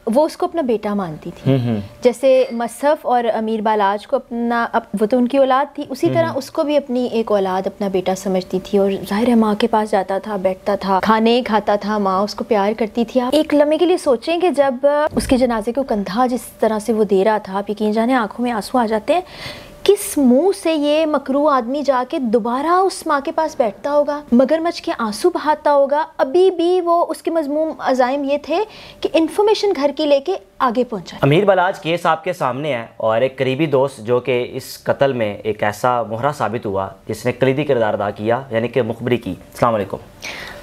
وہ اس کو اپنا بیٹا مانتی تھی. جیسے مصحف اور امیر بالاج کو اپنا وہ تو ان کی اولاد تھی, اسی طرح اس کو بھی اپنی ایک اولاد اپنا بیٹا سمجھتی تھی. اور ظاہر ہے ماں کے پاس جاتا تھا, بیٹھتا تھا, کھانے کھاتا تھا, ماں اس کو پیار کرتی تھی. آپ ایک لمحے کے لیے سوچیں کہ جب اس کے جنازے کو کندھا جس طرح سے وہ دے رہا تھا, آپ یقین جانے آنکھوں میں آنسو آ جاتے ہیں. کس منہ سے یہ مکروہ آدمی جا کے دوبارہ اس ماں کے پاس بیٹھتا ہوگا, مگرمچھ کے آنسو بہاتا ہوگا. ابھی بھی وہ اس کے مضموم عزائم یہ تھے کہ انفارمیشن گھر کی لے کے آگے پہنچا. امیر بالاج کیس آپ کے سامنے ہے, اور ایک قریبی دوست جو کہ اس قتل میں ایک ایسا مہرہ ثابت ہوا جس نے کلیدی کردار ادا کیا, یعنی کہ مخبری کی. السلام علیکم.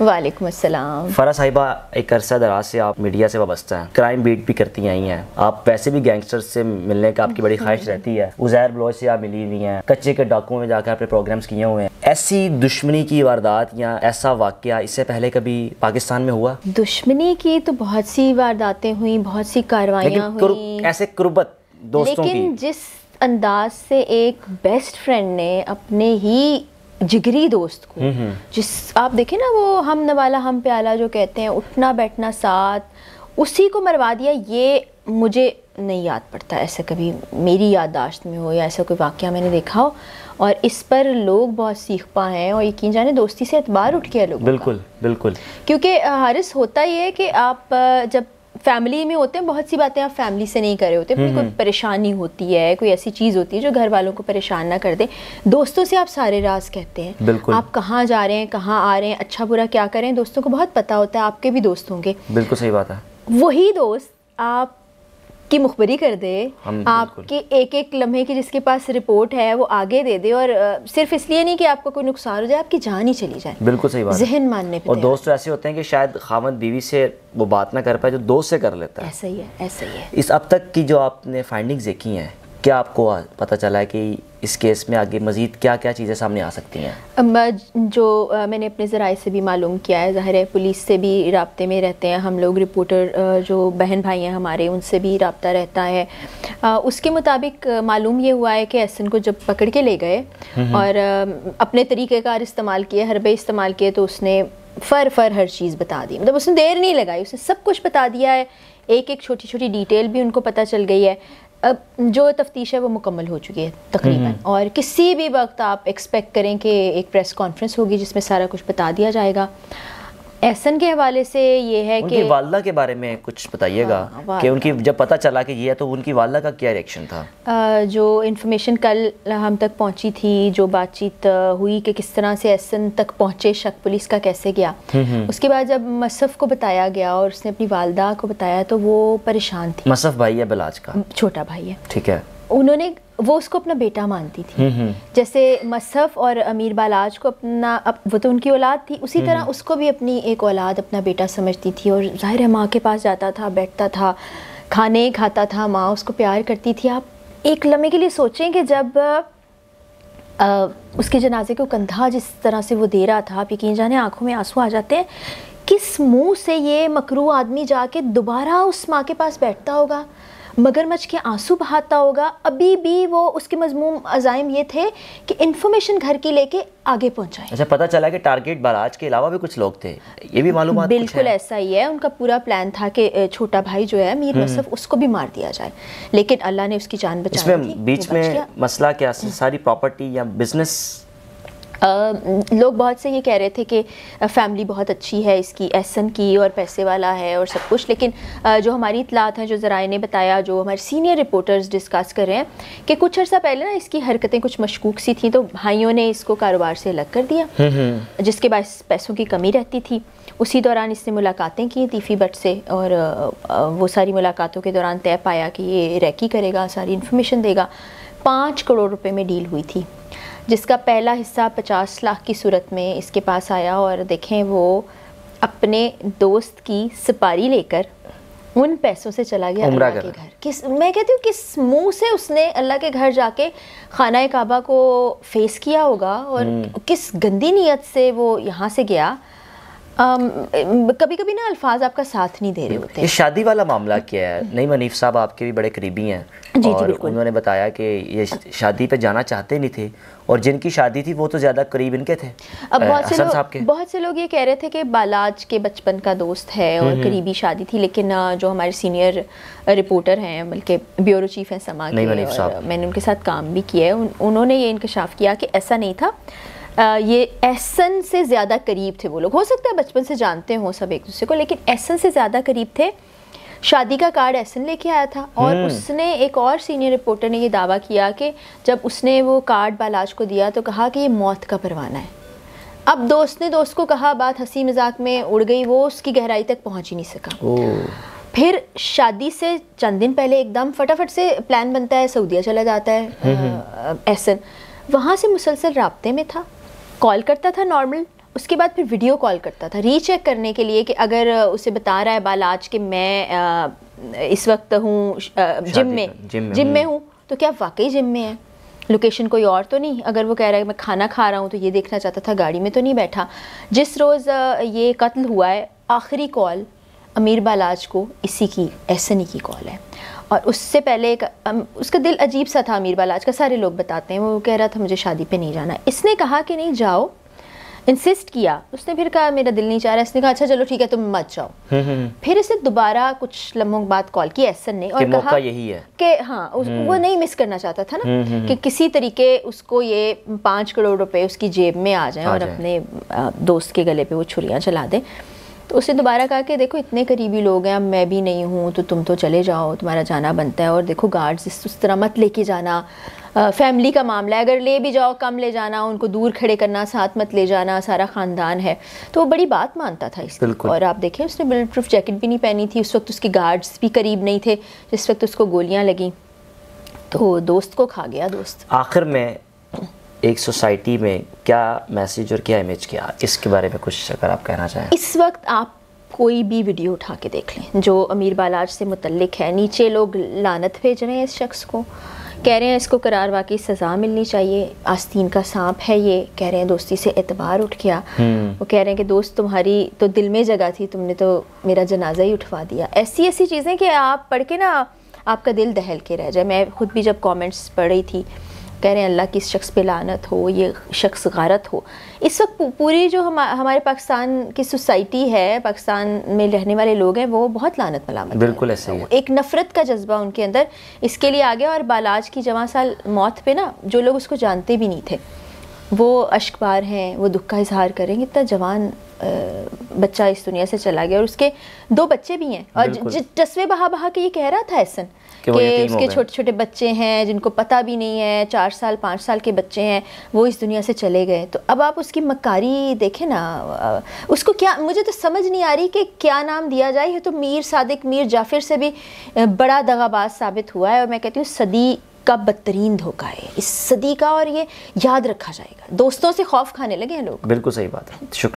وعلیکم السلام. فرح صاحبہ, ایک عرصہ دراز سے آپ میڈیا سے وابستہ ہیں, کرائم بیٹ بھی کرتی آئی ہیں, آپ ویسے بھی گینگسٹر سے ملنے کا آپ کی بڑی خواہش رہتی ہے. عزیر بلوچ سے آپ ملی ہوئی ہیں, کچے کے ڈاکوؤں میں جا کر اپنے پروگرامز کیے ہوئے ہیں. ایسی دشمنی کی واردات یا ایسا واقعہ اس سے پہلے کبھی پاکستان میں ہوا؟ دشمنی کی تو بہت سی وارداتیں ہوئیں, بہت سی کاروائیاں ہوئیں, ایسے قربت دوستوں کی, لیکن جس انداز سے ایک بیسٹ فرینڈ نے اپنے ہی جگری دوست کو, جس آپ دیکھیں نا وہ ہم نوالا ہم پیالہ جو کہتے ہیں, اٹھنا بیٹھنا ساتھ, اسی کو مروا دیا. یہ مجھے نہیں یاد پڑتا ایسا کبھی میری یادداشت میں ہو یا ایسا کوئی واقعہ میں نے دیکھا ہو. اور اس پر لوگ بہت سیکھ پا ہیں, اور یقین جانے دوستی سے اعتبار اٹھ گیا لوگوں کا. بالکل بالکل. کیونکہ حارث ہوتا یہ ہے کہ آپ جب فیملی میں ہوتے ہیں, بہت سی باتیں آپ فیملی سے نہیں کر رہے ہوتے, کوئی پریشانی ہوتی ہے, کوئی ایسی چیز ہوتی ہے جو گھر والوں کو پریشان نہ کر دے, دوستوں سے آپ سارے راز کہتے ہیں. بالکل. آپ کہاں جا رہے ہیں, کہاں آ رہے ہیں, اچھا برا کیا کریں, دوستوں کو بہت پتہ ہوتا ہے. آپ کے بھی دوست ہوں گے. بالکل صحیح بات ہے. وہی دوست آپ کی مخبری کر دے, آپ کے ایک ایک لمحے کی جس کے پاس رپورٹ ہے وہ آگے دے دے, اور صرف اس لیے نہیں کہ آپ کو کوئی نقصان ہو جائے, آپ کی جان ہی چلی جائے. بالکل صحیح بات. ذہن ماننے پہ. اور دوست تو ایسے ہوتے ہیں کہ شاید خاوند بیوی سے وہ بات نہ کر پائے جو دوست سے کر لیتا ہے. ایسا ہی ہے, ایسا ہی ہے. اس اب تک کی جو آپ نے فائنڈنگز دیکھی ہیں, کیا آپ کو پتہ چلا ہے کہ اس کیس میں آگے مزید کیا کیا چیزیں سامنے آ سکتی ہیں؟ جو میں نے اپنے ذرائع سے بھی معلوم کیا ہے, ظاہر ہے پولیس سے بھی رابطے میں رہتے ہیں ہم لوگ, رپورٹر جو بہن بھائی ہیں ہمارے ان سے بھی رابطہ رہتا ہے. اس کے مطابق معلوم یہ ہوا ہے کہ احسن کو جب پکڑ کے لے گئے اور اپنے طریقہ کار استعمال کیے, حربے استعمال کیے, تو اس نے فر ہر چیز بتا دی. مطلب اس نے دیر نہیں لگائی, اس نے سب کچھ بتا دیا ہے, ایک ایک چھوٹی چھوٹی ڈیٹیل بھی ان کو پتہ چل گئی ہے. اب جو تفتیش ہے وہ مکمل ہو چکی ہے تقریباً, اور کسی بھی وقت آپ ایکسپیکٹ کریں کہ ایک پریس کانفرنس ہوگی جس میں سارا کچھ بتا دیا جائے گا. احسن کے حوالے سے یہ ہے ان کہ کی والدہ کے بارے میں کچھ بتائیے گا کہ ان کی جب پتہ چلا کہ یہ ہے تو ان کی والدہ کا کیا ریئیکشن تھا؟ جو انفارمیشن کل ہم تک پہنچی تھی, جو بات چیت ہوئی کہ کس طرح سے احسن تک پہنچے, شک پولیس کا کیسے گیا, اس کے بعد جب مصحف کو بتایا گیا اور اس نے اپنی والدہ کو بتایا تو وہ پریشان تھی. مصحف بھائی ہے بلاج کا؟ چھوٹا بھائی ہے. ٹھیک ہے. وہ اس کو اپنا بیٹا مانتی تھی. جیسے مصحف اور امیر بالاج کو اپنا وہ تو ان کی اولاد تھی, اسی طرح اس کو بھی اپنی ایک اولاد اپنا بیٹا سمجھتی تھی. اور ظاہر ہے ماں کے پاس جاتا تھا, بیٹھتا تھا, کھانے کھاتا تھا, ماں اس کو پیار کرتی تھی. آپ ایک لمحے کے لیے سوچیں کہ جب اس کے جنازے کو کندھا جس طرح سے وہ دے رہا تھا, آپ یقین جانے آنکھوں میں آنسو آ جاتے ہیں. کس منہ سے یہ مکروہ آدمی جا کے دوبارہ اس ماں کے پاس بیٹھتا ہوگا, مگرمچھ کے آنسو بہاتا ہوگا. ابھی بھی وہ اس کے مضموم عزائم یہ تھے کہ انفارمیشن گھر کی لے کے آگے پہنچائیں. اچھا, پتہ چلا کہ ٹارگیٹ بالاج کے علاوہ بھی کچھ لوگ تھے, یہ بھی معلومات؟ بالکل ایسا ہی ہے. ان کا پورا پلان تھا کہ چھوٹا بھائی جو ہے میر مصحف, اس کو بھی مار دیا جائے, لیکن اللہ نے اس کی جان بچائی تھی. اس میں بیچ میں مسئلہ کیا, ساری پراپرٹی یا بزنس لوگ بہت سے یہ کہہ رہے تھے کہ فیملی بہت اچھی ہے اس کی, احسن کی, اور پیسے والا ہے اور سب کچھ, لیکن جو ہماری اطلاعات ہیں, جو ذرائع نے بتایا, جو ہمارے سینئر رپورٹرز ڈسکس کر رہے ہیں کہ کچھ عرصہ پہلے نا اس کی حرکتیں کچھ مشکوک سی تھیں, تو بھائیوں نے اس کو کاروبار سے الگ کر دیا, جس کے باعث پیسوں کی کمی رہتی تھی. اسی دوران اس نے ملاقاتیں کی تیفی بٹ سے, اور وہ ساری ملاقاتوں کے دوران طے پایا کہ یہ ریکی کرے گا, ساری انفارمیشن دے گا. 5 کروڑ روپے میں ڈیل ہوئی تھی, جس کا پہلا حصہ 50 لاکھ کی صورت میں اس کے پاس آیا. اور دیکھیں وہ اپنے دوست کی سپاری لے کر ان پیسوں سے چلا گیا اللہ کے گھر. میں کہتی ہوں کس منہ سے اس نے اللہ کے گھر جا کے خانہ کعبہ کو فیس کیا ہوگا, اور کس گندی نیت سے وہ یہاں سے گیا. کبھی کبھی نا الفاظ آپ کا ساتھ نہیں دے رہے ہوتے. یہ شادی والا معاملہ کیا ہے؟ نعیم حنیف صاحب آپ کے بھی بڑے قریبی ہیں اور انہوں نے بتایا کہ یہ شادی پہ جانا چاہتے نہیں تھے اور جن کی شادی تھی وہ تو زیادہ قریب ان کے تھے حسن صاحب کے. بہت سے لوگ یہ کہہ رہے تھے کہ بالاج کے بچپن کا دوست ہے اور قریبی شادی تھی، لیکن جو ہمارے سینئر رپورٹر ہیں بلکہ بیورو چیف ہیں سما کے، اور میں نے ان کے ساتھ کام بھی کیا ہے، انہوں نے یہ انکشاف کیا کہ ایسا نہیں تھا. یہ احسن سے زیادہ قریب تھے وہ لوگ. ہو سکتا ہے بچپن سے جانتے ہوں سب ایک دوسرے کو، لیکن احسن سے زیادہ قریب تھے. شادی کا کارڈ احسن لے کے آیا تھا اور اس نے، ایک اور سینئر رپورٹر نے یہ دعویٰ کیا کہ جب اس نے وہ کارڈ بالاج کو دیا تو کہا کہ یہ موت کا پروانہ ہے. اب دوست نے دوست کو کہا، بات ہنسی مذاق میں اڑ گئی، وہ اس کی گہرائی تک پہنچ ہی نہیں سکا. پھر شادی سے چند دن پہلے ایک دم فٹافٹ سے پلان بنتا ہے، سعودیہ چلا جاتا ہے احسن. وہاں سے مسلسل رابطے میں تھا، کال کرتا تھا نارمل، اس کے بعد پھر ویڈیو کال کرتا تھا ری چیک کرنے کے لیے کہ اگر اسے بتا رہا ہے بالاج کہ میں اس وقت ہوں جم میں ہوں تو کیا واقعی جم میں ہے، لوکیشن کوئی اور تو نہیں. اگر وہ کہہ رہا ہے میں کھانا کھا رہا ہوں تو یہ دیکھنا چاہتا تھا گاڑی میں تو نہیں بیٹھا. جس روز یہ قتل ہوا ہے آخری کال امیر بالاج کو اسی کی، احسن کی کال ہے. اور اس سے پہلے اس کا دل عجیب سا تھا امیر بالاج کا، سارے لوگ بتاتے ہیں. وہ کہہ رہا تھا مجھے شادی پہ نہیں جانا. اس نے کہا کہ نہیں جاؤ، انسسٹ کیا. اس نے پھر کہا میرا دل نہیں چاہ رہا. اس نے کہا اچھا چلو ٹھیک ہے تم مت جاؤ. پھر اسے دوبارہ کچھ لمحوں بعد کال کی احسن نے اور کہا یہی ہے کہ ہاں وہ نہیں مس کرنا چاہتا تھا نا کہ کسی طریقے اس کو یہ 5 کروڑ روپے اس کی جیب میں آ جائیں اور اپنے دوست کے گلے پہ وہ چھریاں چلا دیں. تو اسے دوبارہ کہا کہ دیکھو اتنے قریبی لوگ ہیں، اب میں بھی نہیں ہوں تو تم تو چلے جاؤ، تمہارا جانا بنتا ہے. اور دیکھو گارڈز اس طرح مت لے کے جانا، فیملی کا معاملہ ہے، اگر لے بھی جاؤ کم لے جانا، ان کو دور کھڑے کرنا، ساتھ مت لے جانا، سارا خاندان ہے. تو وہ بڑی بات مانتا تھا اس کی. اور آپ دیکھیں اس نے بلٹ پروف جیکٹ بھی نہیں پہنی تھی. اس وقت اس کے گارڈز بھی قریب نہیں تھے جس وقت اس کو گولیاں لگیں. تو دوست کو کھا گیا دوست. آخر میں ایک سوسائٹی میں کیا میسیج اور کیا امیج کیا، اس کے بارے میں کچھ اگر آپ کہنا چاہیں؟ اس وقت آپ کوئی بھی ویڈیو اٹھا کے دیکھ لیں جو امیر بالاج سے متعلق ہے، نیچے لوگ لعنت بھیج رہے ہیں اس شخص کو، کہہ رہے ہیں اس کو قرار واقعی سزا ملنی چاہیے، آستین کا سانپ ہے یہ، کہہ رہے ہیں دوستی سے اعتبار اٹھ گیا. وہ کہہ رہے ہیں کہ دوست تمہاری تو دل میں جگہ تھی، تم نے تو میرا جنازہ ہی اٹھوا دیا. ایسی چیزیں کہ آپ پڑھ کے نا آپ کا دل دہل کے رہ جائے. میں خود بھی جب کامنٹس پڑھ رہی تھی کہہ رہے ہیں اللہ کی اس شخص پہ لعنت ہو، یہ شخص غارت ہو. اس وقت پوری جو ہمارے پاکستان کی سوسائٹی ہے، پاکستان میں رہنے والے لوگ ہیں، وہ بہت لعنت ملامت، بالکل ایسے ہی ایک نفرت کا جذبہ ان کے اندر اس کے لیے آ گیا. اور بالاج کی جواں سال موت پہ نا جو لوگ اس کو جانتے بھی نہیں تھے وہ اشک بار ہیں، وہ دکھ کا اظہار کریں گے. اتنا جوان بچہ اس دنیا سے چلا گیا اور اس کے 2 بچے بھی ہیں. اور جسوے بہا کے یہ کہہ رہا تھا احسن کہ اس کے چھوٹے چھوٹے بچے ہیں جن کو پتہ بھی نہیں ہے، 4 سال 5 سال کے بچے ہیں، وہ اس دنیا سے چلے گئے. تو اب آپ اس کی مکاری دیکھیں نا، اس کو کیا، مجھے تو سمجھ نہیں آ رہی کہ کیا نام دیا جائے. یہ تو میر صادق میر جعفر سے بھی بڑا دغاباز ثابت ہوا ہے، اور میں کہتی ہوں صدی کا بدترین دھوکہ ہے اس صدی کا، اور یہ یاد رکھا جائے گا. دوستوں سے خوف کھانے لگے ہیں لوگ. بالکل صحیح بات ہے. شکریہ.